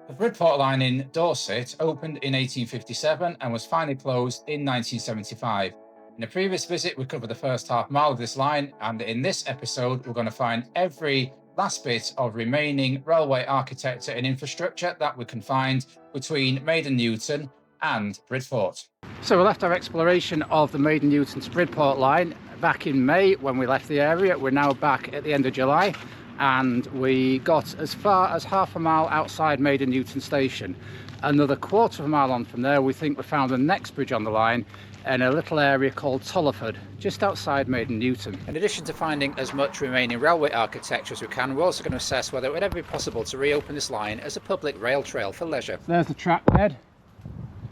The Bridport line in Dorset opened in 1857 and was finally closed in 1975. In a previous visit, we covered the first half mile of this line, and in this episode, we're going to find every last bit of remaining railway architecture and infrastructure that we can find between Maiden Newton and Bridport. So we left our exploration of the Maiden Newton to Bridport line back in May when we left the area. We're now back at the end of July, and we got as far as half a mile outside Maiden Newton station. Another quarter of a mile on from there, we think we found the next bridge on the line in a little area called Tolafratum, just outside Maiden Newton. In addition to finding as much remaining railway architecture as we can, we're also going to assess whether it would ever be possible to reopen this line as a public rail trail for leisure. There's the track bed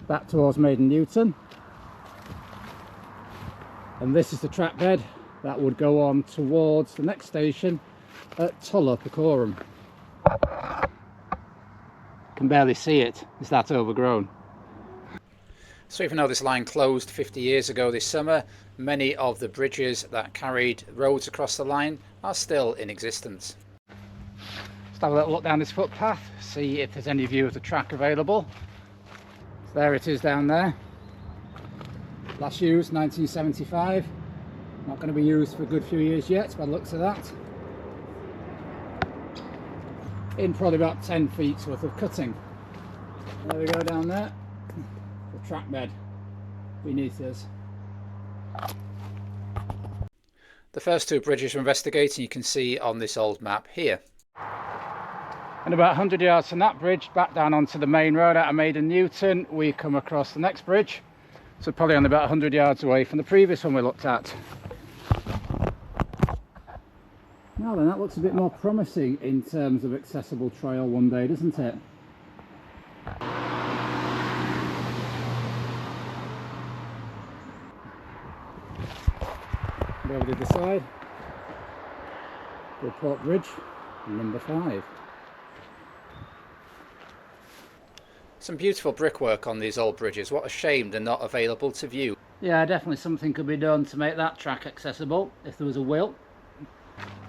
back towards Maiden Newton, and this is the track bed that would go on towards the next station at Tolafratum. Can barely see it, it's that overgrown. So even though this line closed 50 years ago this summer, many of the bridges that carried roads across the line are still in existence. Let's have a little look down this footpath, see if there's any view of the track available. So there it is down there. Last used 1975. Not going to be used for a good few years yet by the looks of that. In probably about 10 feet worth of cutting. There we go down there. The track bed beneath us. The first two bridges we're investigating you can see on this old map here. And about 100 yards from that bridge, back down onto the main road out of Maiden Newton, we come across the next bridge. So probably only about 100 yards away from the previous one we looked at. Now then, that looks a bit more promising in terms of accessible trail one day, doesn't it? Over to the side, Bridport Bridge, number 5. Some beautiful brickwork on these old bridges. What a shame they're not available to view. Yeah, definitely something could be done to make that track accessible if there was a will.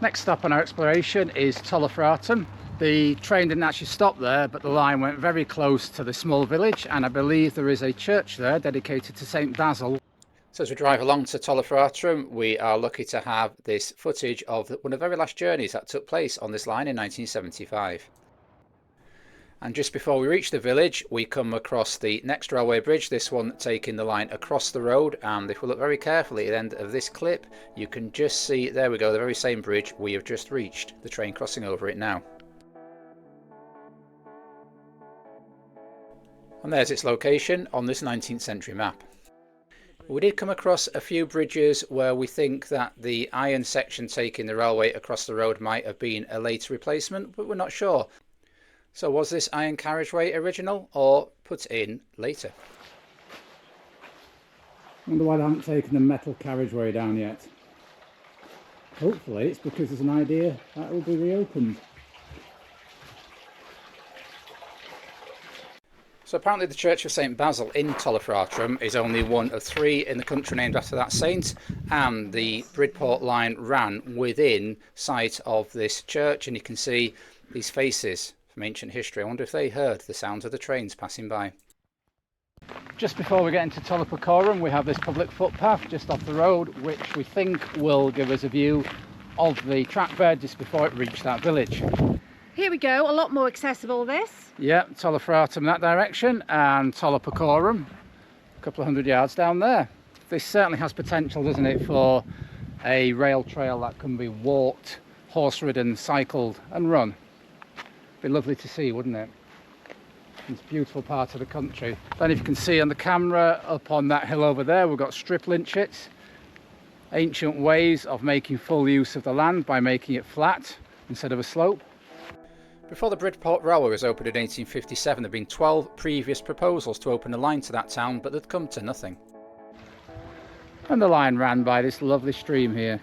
Next stop on our exploration is Tolafratum. The train didn't actually stop there, but the line went very close to the small village, and I believe there is a church there dedicated to St. Basil. So as we drive along to Tolafratum, we are lucky to have this footage of one of the very last journeys that took place on this line in 1975. And just before we reach the village, we come across the next railway bridge, this one taking the line across the road, and if we look very carefully at the end of this clip, you can just see, there we go, the very same bridge we have just reached, the train crossing over it now. And there's its location on this 19th century map. We did come across a few bridges where we think that the iron section taking the railway across the road might have been a later replacement, but we're not sure. So was this iron carriageway original or put in later? I wonder why they haven't taken the metal carriageway down yet. Hopefully it's because there's an idea that it will be reopened. So apparently the Church of St. Basil in Tolafratum is only one of 3 in the country named after that saint, and the Bridport line ran within sight of this church, and you can see these faces from ancient history. I wonder if they heard the sounds of the trains passing by. Just before we get into Tolafratum, we have this public footpath just off the road, which we think will give us a view of the track bed just before it reached that village. Here we go, a lot more accessible this. Yeah, Tolafratum that direction, and Tolafratum a couple of 100 yards down there. This certainly has potential, doesn't it, for a rail trail that can be walked, horse-ridden, cycled and run. Be lovely to see, wouldn't it? It's a beautiful part of the country. Then if you can see on the camera up on that hill over there, we've got strip lynchets. Ancient ways of making full use of the land by making it flat instead of a slope. Before the Bridport Railway was opened in 1857, there had been 12 previous proposals to open a line to that town, but they'd come to nothing. And the line ran by this lovely stream here.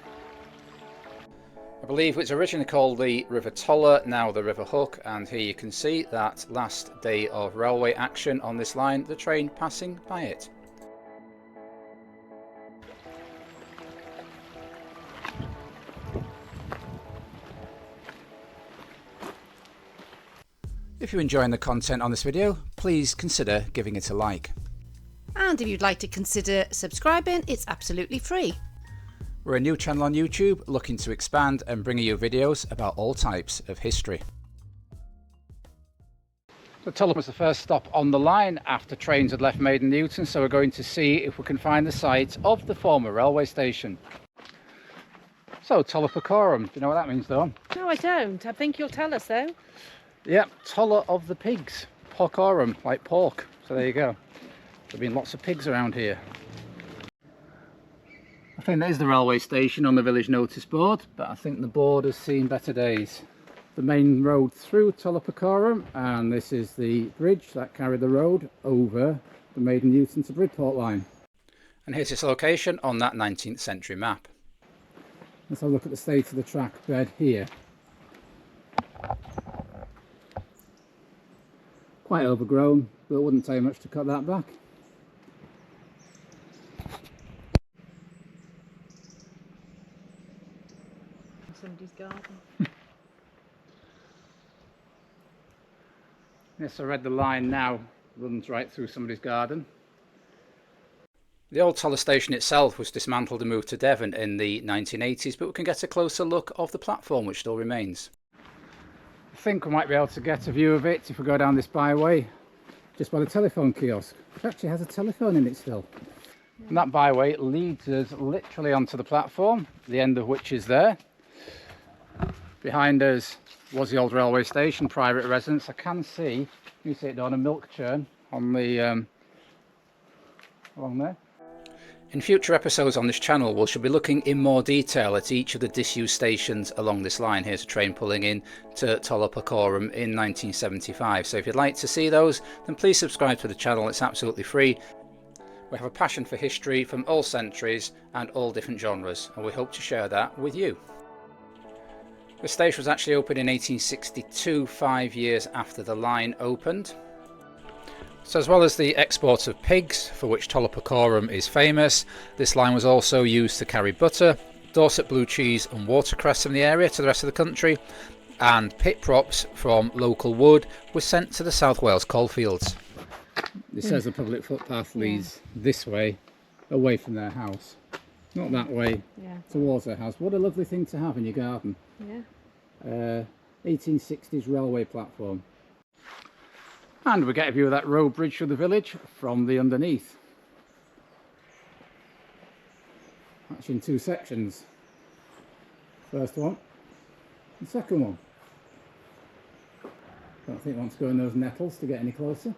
I believe it's originally called the River Toller, now the River Hook, and here you can see that last day of railway action on this line, the train passing by it. If you're enjoying the content on this video, please consider giving it a like. And if you'd like to consider subscribing, it's absolutely free. We're a new channel on YouTube looking to expand and bring you videos about all types of history. So Tolafratum was the first stop on the line after trains had left Maiden Newton, so we're going to see if we can find the site of the former railway station. So Tolafratum, do you know what that means, Dawn? No, I don't. I think you'll tell us though. Yep, Tola of the pigs, porcorum, like pork, so there you go. There have been lots of pigs around here. I think that is the railway station on the village notice board, but I think the board has seen better days. The main road through Tolafratum, and this is the bridge that carried the road over the Maiden Newton to Bridport line. And here's its location on that 19th century map. Let's have a look at the state of the track bed here. Quite overgrown, but it wouldn't take much to cut that back. Somebody's garden. Yes, I read the line now runs right through somebody's garden. The old Tola station itself was dismantled and moved to Devon in the 1980s, but we can get a closer look of the platform which still remains. I think we might be able to get a view of it if we go down this byway, just by the telephone kiosk. It actually has a telephone in it still. Yeah. And that byway leads us literally onto the platform, the end of which is there. Behind us was the old railway station, private residence. I can see, you see it down a milk churn on the along there. In future episodes on this channel, we shall be looking in more detail at each of the disused stations along this line. Here's a train pulling in to Tolafratum in 1975. So if you'd like to see those, then please subscribe to the channel. It's absolutely free. We have a passion for history from all centuries and all different genres, and we hope to share that with you. The station was actually opened in 1862, 5 years after the line opened. So as well as the export of pigs, for which Tolafratum is famous, this line was also used to carry butter, Dorset blue cheese and watercress from the area to the rest of the country, and pit props from local wood were sent to the South Wales coalfields. It says the public footpath leads this way, away from their house, not that way, towards their house. What a lovely thing to have in your garden. Yeah. 1860s railway platform. And we get a view of that road bridge through the village from the underneath. Actually in two sections. First one, the second one. Don't think I want to go in those nettles to get any closer.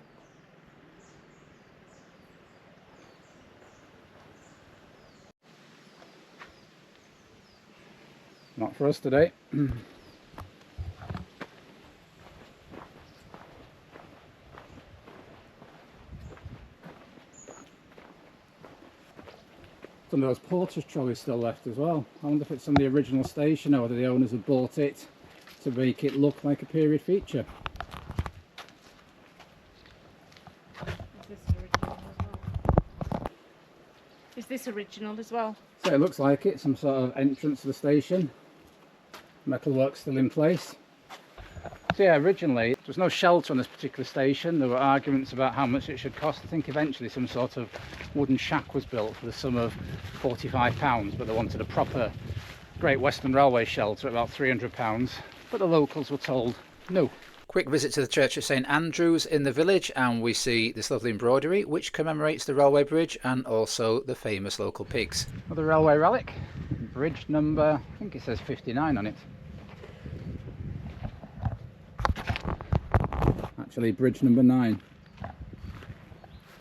Not for us today. Some of those porter's trolleys still left as well. I wonder if it's from the original station or whether the owners have bought it to make it look like a period feature. Is this original as well? So it looks like it, some sort of entrance to the station. Metalwork still in place. So yeah, originally there was no shelter on this particular station. There were arguments about how much it should cost. I think eventually some sort of wooden shack was built for the sum of £45, but they wanted a proper Great Western Railway shelter at about £300, but the locals were told no. Quick visit to the Church of St Andrews in the village, and we see this lovely embroidery which commemorates the railway bridge and also the famous local pigs. Another railway relic, bridge number, I think it says 59 on it. Actually bridge number 9.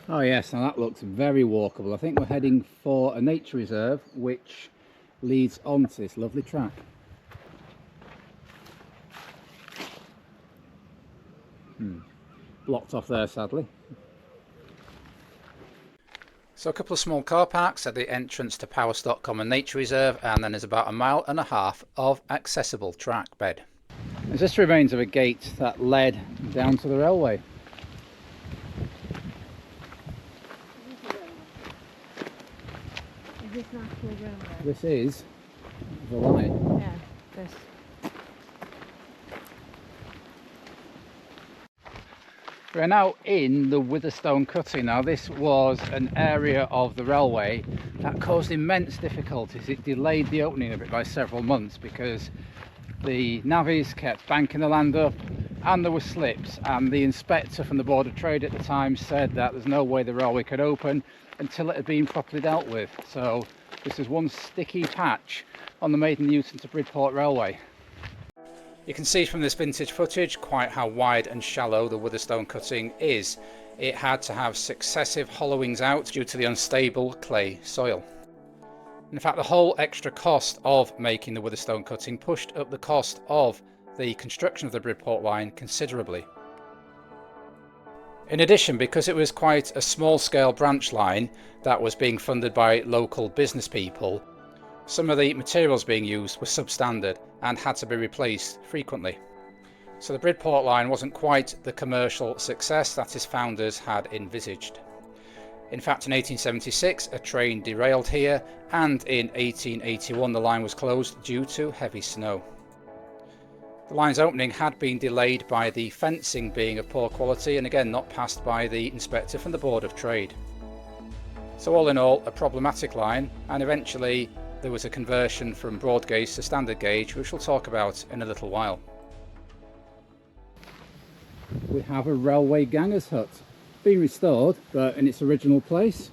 Oh yes, now that looks very walkable. I think we're heading for a nature reserve which leads onto this lovely track. Blocked off there sadly. So a couple of small car parks at the entrance to Powerstock Common Nature Reserve, and then there's about 1.5 miles of accessible track bed. There's just remains of a gate that led down to the railway. Is this National Railway? This is the line. Yeah, this. We're now in the Witherstone cutting. Now this was an area of the railway that caused immense difficulties. It delayed the opening of it by several months because the navvies kept banking the land up and there were slips, and the inspector from the Board of Trade at the time said that there's no way the railway could open until it had been properly dealt with. So this is one sticky patch on the Maiden Newton to Bridport Railway. You can see from this vintage footage quite how wide and shallow the Witherstone cutting is. It had to have successive hollowings out due to the unstable clay soil. In fact, the whole extra cost of making the Witherstone cutting pushed up the cost of the construction of the Bridport line considerably. In addition, because it was quite a small scale branch line that was being funded by local business people, some of the materials being used were substandard and had to be replaced frequently. So the Bridport line wasn't quite the commercial success that its founders had envisaged. In fact, in 1876 a train derailed here, and in 1881 the line was closed due to heavy snow. The line's opening had been delayed by the fencing being of poor quality and again not passed by the inspector from the Board of Trade. So all in all, a problematic line, and eventually there was a conversion from broad gauge to standard gauge, which we'll talk about in a little while. We have a railway ganger's hut, been restored but in its original place.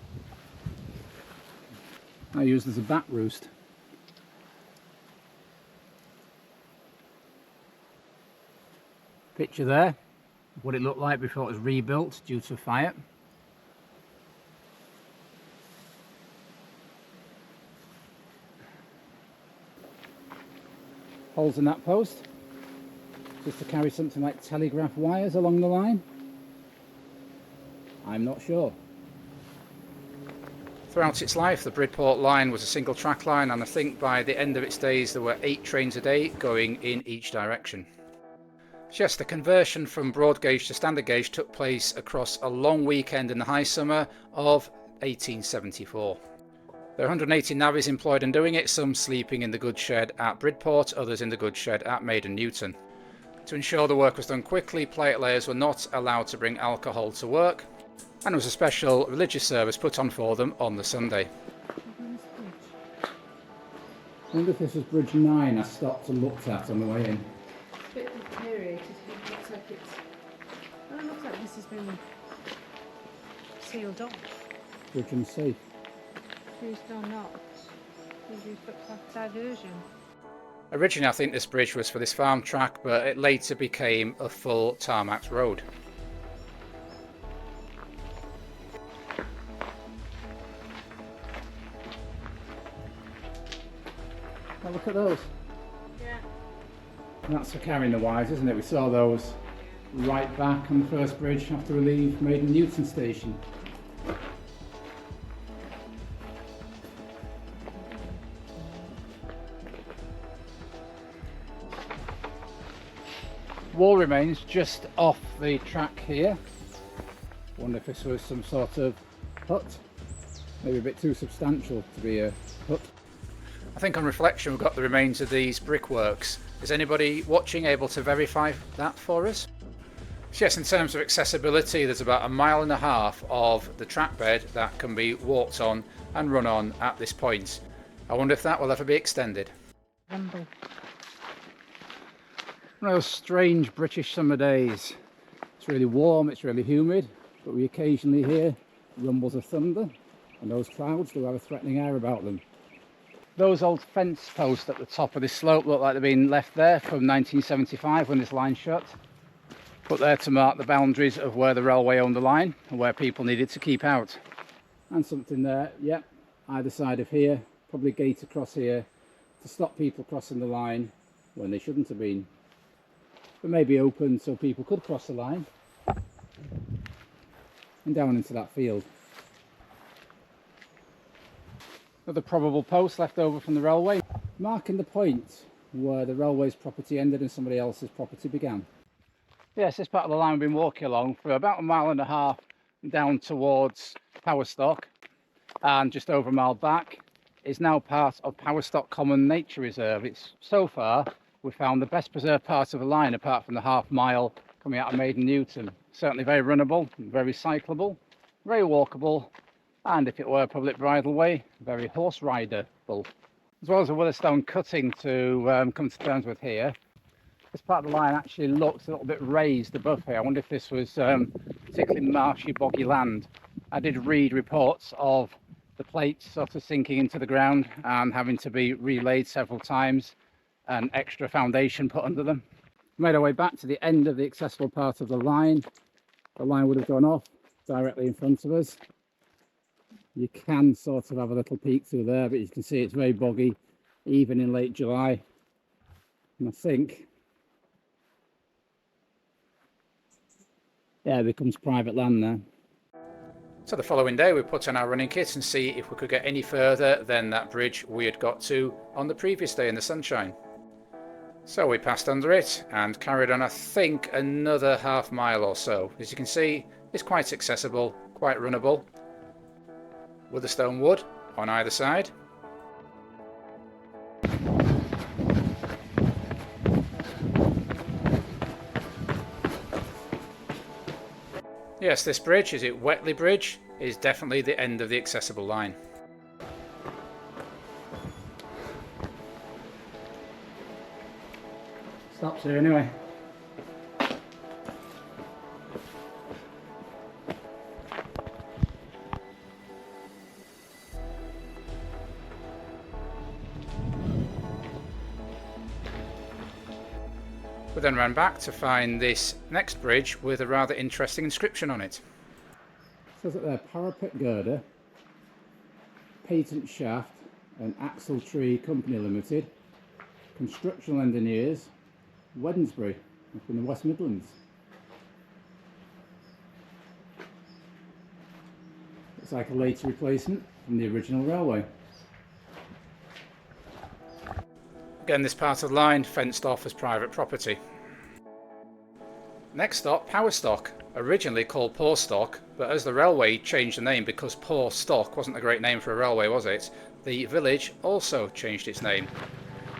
Now used as a bat roost. Picture there of what it looked like before it was rebuilt due to fire. Holes in that post, just to carry something like telegraph wires along the line? I'm not sure. Throughout its life, the Bridport line was a single track line, and I think by the end of its days there were 8 trains a day going in each direction. So yes, the conversion from broad gauge to standard gauge took place across a long weekend in the high summer of 1874. There are 180 navvies employed in doing it, some sleeping in the goods shed at Bridport, others in the goods shed at Maiden Newton. To ensure the work was done quickly, plate layers were not allowed to bring alcohol to work, and there was a special religious service put on for them on the Sunday. I wonder if this was Bridge 9 I stopped and looked at on the way in. A bit deteriorated. It looks like it's... Oh, it looks like this has been sealed off. Bridge unsafe. Used or not. Maybe for diversion. Originally I think this bridge was for this farm track, but it later became a full tarmac road. Oh, look at those. Yeah. And that's for carrying the wires, isn't it? We saw those right back on the first bridge after we leave Maiden Newton station. Wall remains just off the track here. Wonder if this was some sort of hut. Maybe a bit too substantial to be a hut. I think on reflection we've got the remains of these brickworks. Is anybody watching able to verify that for us? So yes, in terms of accessibility, there's about 1.5 miles of the track bed that can be walked on and run on at this point. I wonder if that will ever be extended. Rumble. One of those strange British summer days. It's really warm, it's really humid, but we occasionally hear rumbles of thunder, and those clouds do have a threatening air about them. Those old fence posts at the top of this slope look like they've been left there from 1975 when this line shut. Put there to mark the boundaries of where the railway owned the line and where people needed to keep out. And something there, yep, either side of here, probably a gate across here to stop people crossing the line when they shouldn't have been. But maybe open so people could cross the line and down into that field. Another probable post left over from the railway, marking the point where the railway's property ended and somebody else's property began. Yes, this part of the line we've been walking along for about 1.5 miles down towards Powerstock, and just over a mile back is now part of Powerstock Common Nature Reserve. It's so far we've found the best preserved part of the line apart from the 1/2 mile coming out of Maiden Newton. Certainly very runnable, very cyclable, very walkable, and if it were a public bridleway, very horse riderable. As well as a Witherstone cutting to come to terms with here. This part of the line actually looks a little bit raised above here. I wonder if this was particularly marshy, boggy land. I did read reports of the plates sort of sinking into the ground and having to be relayed several times and extra foundation put under them. Made our way back to the end of the accessible part of the line. The line would have gone off directly in front of us. You can sort of have a little peek through there, but you can see it's very boggy even in late July. And I think, yeah, it becomes private land there. So the following day we put on our running kit and see if we could get any further than that bridge we had got to on the previous day in the sunshine. So we passed under it and carried on, I think, another half mile or so. As you can see, it's quite accessible, quite runnable. Witherstone wood on either side. Yes, this bridge, is it Wetley Bridge, is definitely the end of the accessible line. Stops here anyway. We then ran back to find this next bridge with a rather interesting inscription on it. It says that there, parapet girder, patent shaft and axle tree company limited, constructional engineers, Wednesbury, up in the West Midlands. It's like a later replacement from the original railway. Again, this part of the line fenced off as private property. Next stop, Powerstock, originally called Porstock, but as the railway changed the name because Poor Stock wasn't a great name for a railway, was it? The village also changed its name.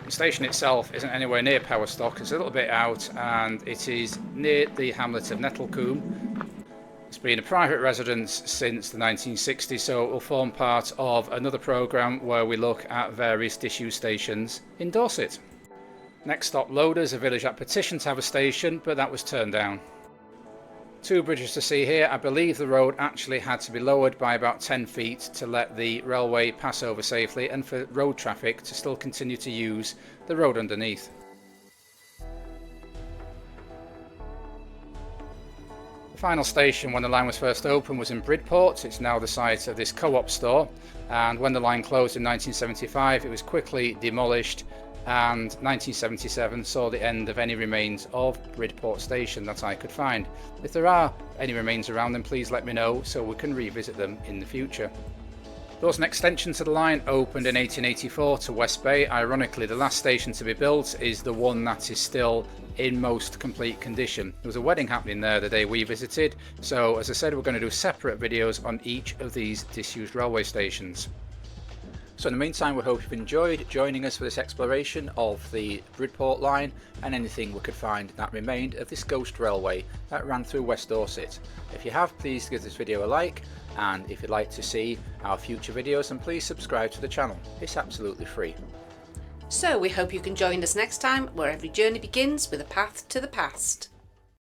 The station itself isn't anywhere near Powerstock, it's a little bit out and it is near the hamlet of Nettlecombe. It's been a private residence since the 1960s, so it will form part of another programme where we look at various disused stations in Dorset. Next stop, Loaders, a village that petitioned to have a station, but that was turned down. Two bridges to see here. I believe the road actually had to be lowered by about 10 feet to let the railway pass over safely and for road traffic to still continue to use the road underneath. The final station when the line was first opened was in Bridport. It's now the site of this co-op store, and when the line closed in 1975 it was quickly demolished, and 1977 saw the end of any remains of Bridport station that I could find. If there are any remains around, then please let me know so we can revisit them in the future. There was an extension to the line opened in 1884 to West Bay. Ironically, the last station to be built is the one that is still in most complete condition. There was a wedding happening there the day we visited, so as I said, we're going to do separate videos on each of these disused railway stations. So in the meantime, we hope you've enjoyed joining us for this exploration of the Bridport line and anything we could find that remained of this ghost railway that ran through West Dorset. If you have, please give this video a like, and if you'd like to see our future videos, then please subscribe to the channel. It's absolutely free. So we hope you can join us next time, where every journey begins with a path to the past.